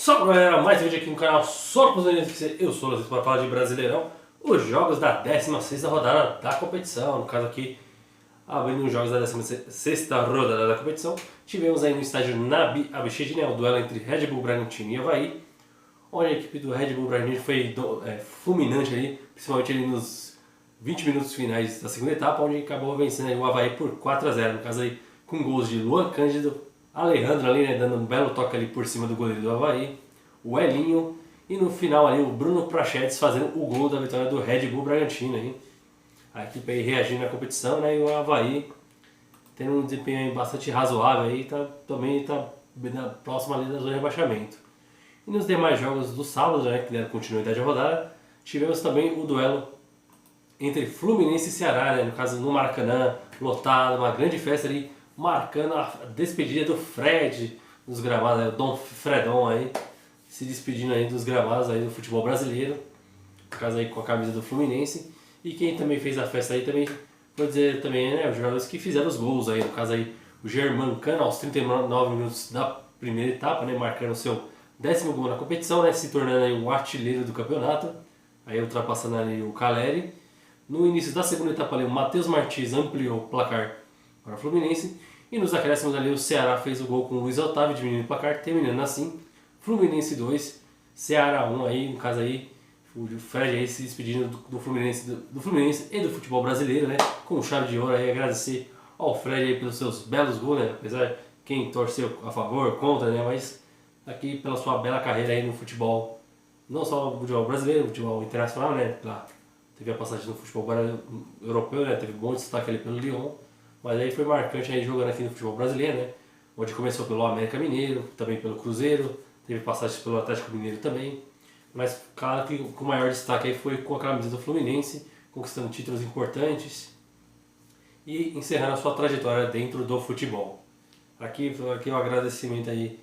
Salve galera, mais um vídeo aqui no canal só para os UFC. Eu sou o Lazito para falar de Brasileirão, os jogos da 16ª rodada da competição. No caso aqui, abrindo os jogos da 16ª rodada da competição, tivemos aí no estádio Nabi Abichid, né, o duelo entre Red Bull Bragantino e Avaí, onde a equipe do Red Bull Bragantino foi fulminante ali, principalmente ali nos 20 minutos finais da segunda etapa, onde acabou vencendo aí o Avaí por 4-0, no caso aí com gols de Luan Cândido, Alejandro ali, né, dando um belo toque ali por cima do goleiro do Avaí, o Elinho, e no final ali o Bruno Prachedes fazendo o gol da vitória do Red Bull Bragantino. Hein? A equipe aí reagindo na competição, né, e o Avaí tendo um desempenho aí bastante razoável, aí, também está próximo ali da zona de rebaixamento. E nos demais jogos do sábado, né, que deram continuidade à rodada, tivemos também o duelo entre Fluminense e Ceará, né, no caso no Maracanã, lotado, uma grande festa ali, marcando a despedida do Fred dos gramados, o Dom Fredon aí, se despedindo aí dos gramados aí do futebol brasileiro, no caso aí com a camisa do Fluminense. E quem também fez a festa aí também, vou dizer também, né, os jogadores que fizeram os gols aí, no caso aí o Germancano aos 39 minutos da primeira etapa, né, marcando o seu 10º gol na competição, né, se tornando aí o artilheiro do campeonato, aí ultrapassando ali o Caleri. No início da segunda etapa ali o Matheus Martins ampliou o placar para o Fluminense. E nos acréscimos ali o Ceará fez o gol com o Luiz Otávio, diminuindo o placar, terminando assim, Fluminense 2, Ceará 1, aí, no caso aí, o Fred aí se despedindo do Fluminense e do futebol brasileiro, né, com chave de ouro aí, agradecer ao Fred aí pelos seus belos gols, né, apesar de quem torceu a favor, contra, né, mas aqui pela sua bela carreira aí no futebol, não só no futebol brasileiro, no futebol internacional, né, teve a passagem no futebol europeu, né, teve bom destaque ali pelo Lyon. Mas aí foi marcante aí jogando aqui no futebol brasileiro, né? Onde começou pelo América Mineiro, também pelo Cruzeiro, teve passagem pelo Atlético Mineiro também. Mas claro que o maior destaque aí foi com a camisa do Fluminense, conquistando títulos importantes e encerrando a sua trajetória dentro do futebol. Aqui o agradecimento aí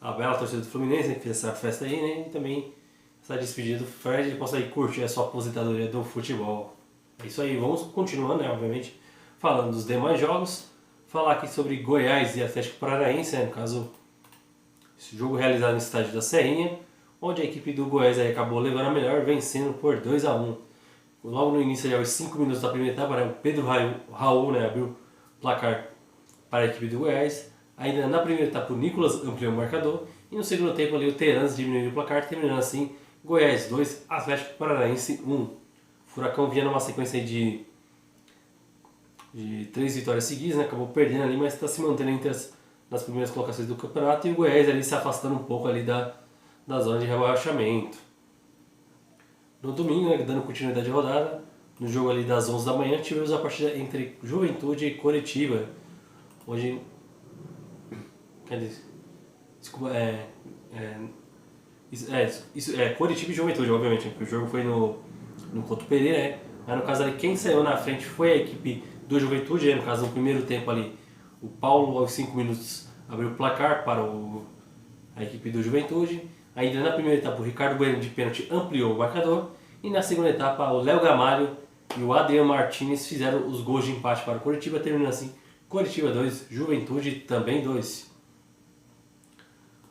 à bela torcida do Fluminense, né, que fez essa festa aí, né? E também essa despedida do Fred, ele possa aí curtir a sua aposentadoria do futebol. É isso aí, vamos continuando, né? Obviamente. Falando dos demais jogos, falar aqui sobre Goiás e Atlético Paranaense, né, no caso, esse jogo realizado no estádio da Serrinha, onde a equipe do Goiás aí acabou levando a melhor, vencendo por 2-1. Logo no início, aos 5 minutos da primeira etapa, né, o Pedro Raul, né, abriu o placar para a equipe do Goiás. Ainda na primeira etapa, o Nicolas ampliou o marcador, e no segundo tempo ali, o Terans diminuiu o placar, terminando assim, Goiás 2, Atlético Paranaense 1. O Furacão vinha numa sequência de 3 vitórias seguidas, né? Acabou perdendo ali, mas está se mantendo entre nas primeiras colocações do campeonato, e o Goiás ali se afastando um pouco ali da zona de rebaixamento. No domingo, né, dando continuidade à rodada, no jogo ali das 11 da manhã, tivemos a partida entre Juventude e Coritiba, onde Coritiba e Juventude, obviamente, porque o jogo foi no Couto Pereira, né? Mas no caso ali, quem saiu na frente foi a equipe do Juventude, né? No caso, no primeiro tempo ali, o Paulo, aos 5 minutos, abriu o placar para a equipe do Juventude. Ainda na primeira etapa, o Ricardo Bueno de pênalti ampliou o marcador. E na segunda etapa, o Léo Gamalho e o Adriano Martins fizeram os gols de empate para o Coritiba, terminando assim, Coritiba 2, Juventude também 2.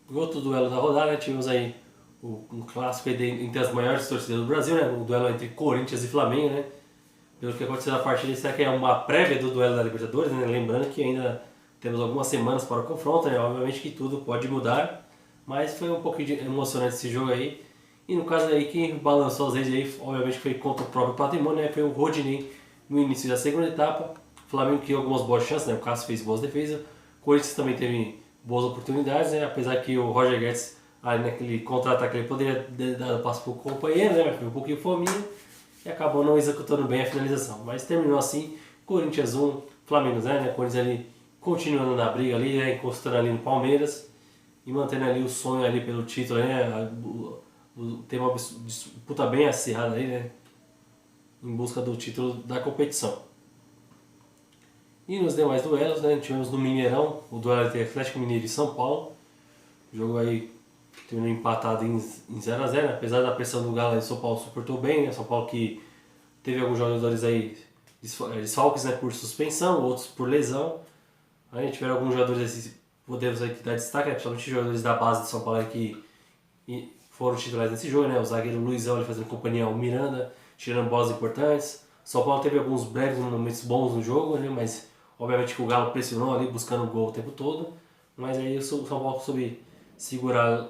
No outro duelo da rodada, tivemos aí um clássico entre as maiores torcidas do Brasil, né? O duelo entre Corinthians e Flamengo, né? Pelo que aconteceu na partida, será que é uma prévia do duelo da Libertadores, né? Lembrando que ainda temos algumas semanas para o confronto, né? Obviamente que tudo pode mudar, mas foi um pouquinho emocionante esse jogo aí. E no caso aí, quem balançou as redes aí, obviamente foi contra o próprio patrimônio, né? Foi o Rodinei no início da segunda etapa. O Flamengo criou algumas boas chances, né? O Cássio fez boas defesas. O Corinthians também teve boas oportunidades, né? Apesar que o Roger Guedes, ali naquele contra-ataque, ele poderia dar o passo para o companheiro, né? Mas foi um pouquinho fominha e acabou não executando bem a finalização. Mas terminou assim, Corinthians 1, Flamengo 0, né? Corinthians ali continuando na briga ali, né? Encostando ali no Palmeiras e mantendo ali o sonho ali pelo título, né? Tem uma disputa bem acirrada aí, né? Em busca do título da competição. E nos demais duelos, né? Tivemos no Mineirão o duelo entre Atlético Mineiro e São Paulo. O jogo aí terminou empatado em 0-0, né? Apesar da pressão do Galo, o São Paulo suportou bem, né? São Paulo que teve alguns jogadores aí desfalques, né, por suspensão, outros por lesão. Aí tiveram alguns jogadores, podemos aqui dar destaque, né, principalmente jogadores da base de São Paulo que e foram titulares nesse jogo, né? O zagueiro Luizão ele fazendo companhia ao Miranda, tirando bolas importantes. São Paulo teve alguns breves momentos bons no jogo, né? Mas obviamente que o Galo pressionou ali, buscando o gol o tempo todo. Mas aí o São Paulo soube segurar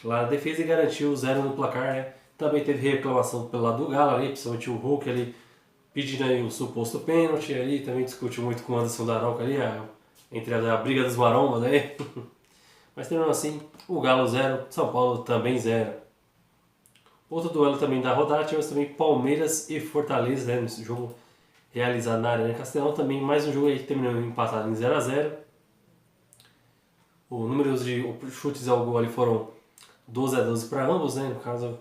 lá na defesa e garantiu o 0 no placar, né? Também teve reclamação pelo lado do Galo ali, principalmente o Hulk ali pedindo aí o suposto pênalti ali, também discutiu muito com o Anderson Daronco ali, entre a briga dos marombas aí. Mas terminando assim, o Galo 0, São Paulo também 0. Outro duelo também da rodada, tivemos também Palmeiras e Fortaleza, né, nesse jogo realizado na Arena Castelão, também mais um jogo aí que terminou empatado em 0 a 0. O número de chutes ao gol ali foram 12 a 12 para ambos, né, no caso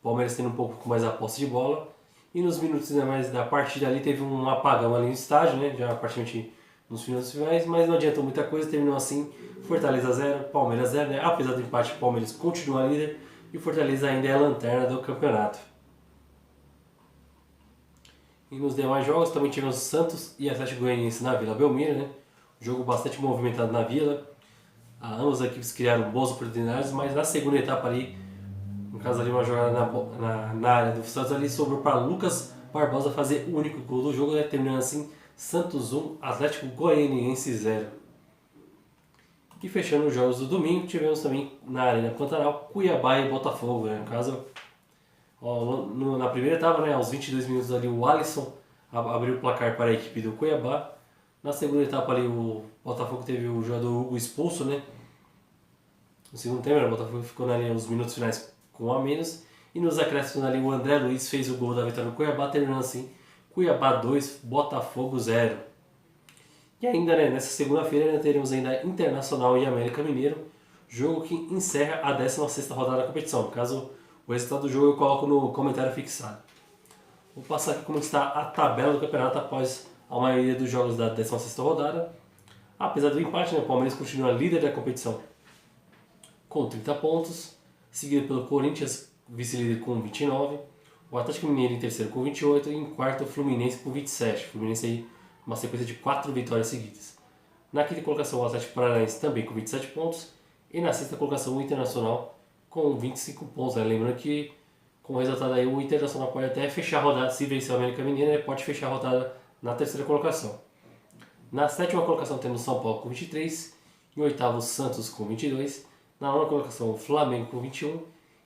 o Palmeiras tendo um pouco mais a posse de bola. E nos minutos mais da partida ali teve um apagão ali no estádio, né, já praticamente nos finais, mas não adiantou muita coisa, terminou assim, Fortaleza 0, Palmeiras 0, né, apesar do empate o Palmeiras continua líder e o Fortaleza ainda é a lanterna do campeonato. E nos demais jogos também tivemos Santos e Atlético Goianiense na Vila Belmiro, né, jogo bastante movimentado na Vila, ambas as equipes criaram boas oportunidades, mas na segunda etapa ali, no caso ali uma jogada na área do Santos ali, sobrou para Lucas Barbosa fazer o único gol do jogo, né, terminando assim Santos 1, Atlético Goianiense 0. E fechando os jogos do domingo, tivemos também na Arena Pantanal, Cuiabá e Botafogo, né, no caso, na primeira etapa, né, aos 22 minutos ali, o Alisson abriu o placar para a equipe do Cuiabá. Na segunda etapa ali, o Botafogo teve o jogador Hugo expulso, né, no segundo tempo, o Botafogo ficou ali nos minutos finais com um a menos. E nos acréscimos ali, o André Luiz fez o gol da vitória do Cuiabá, terminando assim, Cuiabá 2, Botafogo 0. E ainda, né, nessa segunda-feira teremos ainda Internacional e América Mineiro, jogo que encerra a 16ª rodada da competição. Caso o resultado do jogo eu coloco no comentário fixado. Vou passar aqui como está a tabela do campeonato após a maioria dos jogos da 16ª rodada. Apesar do empate, né, o Palmeiras continua líder da competição com 30 pontos, seguido pelo Corinthians, vice-líder com 29, o Atlético Mineiro em terceiro com 28 e em quarto o Fluminense com 27. O Fluminense aí uma sequência de 4 vitórias seguidas. Na quinta colocação o Atlético Paranaense também com 27 pontos e na sexta colocação o Internacional com 25 pontos. Né? Lembrando que com o resultado aí o Internacional pode até fechar a rodada, se vencer o América Mineiro, ele pode fechar a rodada na terceira colocação. Na sétima colocação temos São Paulo com 23, em oitavo Santos com 22, na nona colocação o Flamengo com 21,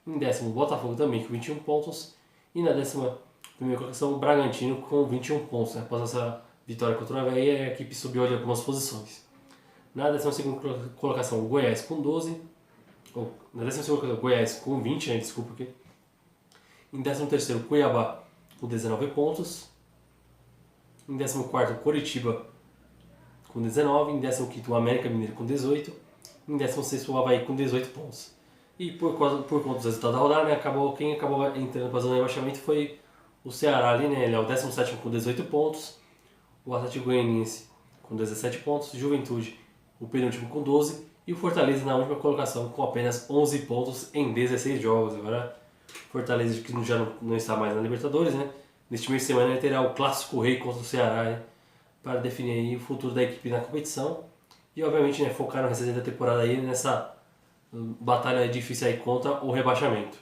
em décimo o Botafogo também com 21 pontos e na 11ª colocação o Bragantino com 21 pontos. Né? Após essa vitória contra o Avaí, a equipe subiu ali algumas posições. Na 12ª colocação o Goiás com 12, na 12ª colocação o Goiás com 20, né? Desculpa aqui. Em 13º o Cuiabá com 19 pontos, em 14º o Coritiba com 19, em 15º o América Mineiro com 18, em 16º o Avaí com 18 pontos. E por conta dos resultados da rodada, né, quem acabou entrando para a zona de rebaixamento foi o Ceará ali, né, ele é o 17º com 18 pontos, o Atlético Goianiense com 17 pontos, Juventude o penúltimo com 12 e o Fortaleza na última colocação com apenas 11 pontos em 16 jogos. Agora Fortaleza que já não está mais na Libertadores, né, neste mês de semana terá o Clássico Rei contra o Ceará, né, para definir aí o futuro da equipe na competição e obviamente, né, focar no restante da temporada aí nessa batalha difícil aí contra o rebaixamento.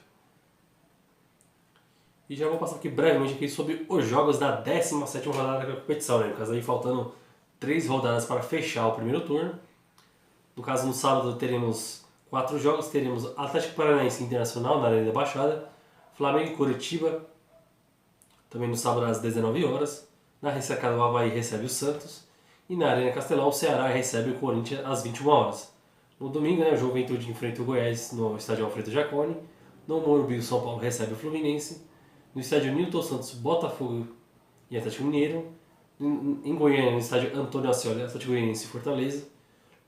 E já vou passar aqui brevemente aqui sobre os jogos da 17ª rodada da competição, né? No caso aí faltando 3 rodadas para fechar o primeiro turno. No caso no sábado teremos 4 jogos, teremos Atlético Paranaense Internacional na Arena da Baixada, Flamengo e Coritiba, também no sábado às 19 horas. Na ressacada o Avaí recebe o Santos e na Arena Castelão o Ceará recebe o Corinthians às 21 horas. No domingo, né, o Juventude enfrenta o Goiás no estádio Alfredo Jaconi. No Morumbi, o São Paulo recebe o Fluminense. No estádio Newton Santos, Botafogo e Atlético Mineiro. Em Goiânia, no estádio Antônio Ascioli, Atlético Goianiense e Fortaleza.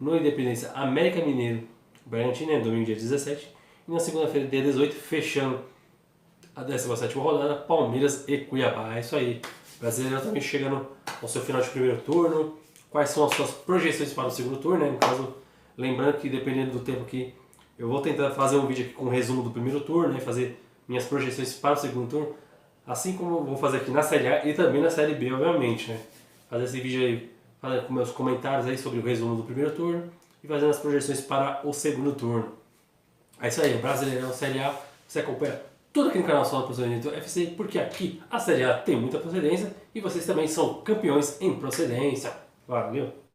No Independência, América Mineiro, Bragantino, né, domingo dia 17. E na segunda-feira, dia 18, fechando a 17ª rodada, Palmeiras e Cuiabá. É isso aí. O brasileiro também chegando ao seu final de primeiro turno. Quais são as suas projeções para o segundo turno, né? No caso, lembrando que dependendo do tempo que eu vou tentar fazer um vídeo aqui com um resumo do primeiro turno, né, fazer minhas projeções para o segundo turno, assim como eu vou fazer aqui na Série A e também na Série B, obviamente, né. Fazer esse vídeo aí, fazer com meus comentários aí sobre o resumo do primeiro turno e fazendo as projeções para o segundo turno. É isso aí, Brasileirão, Série A, você acompanha tudo aqui no canal Solo Procedimento FC, porque aqui a Série A tem muita procedência e vocês também são campeões em procedência. Valeu!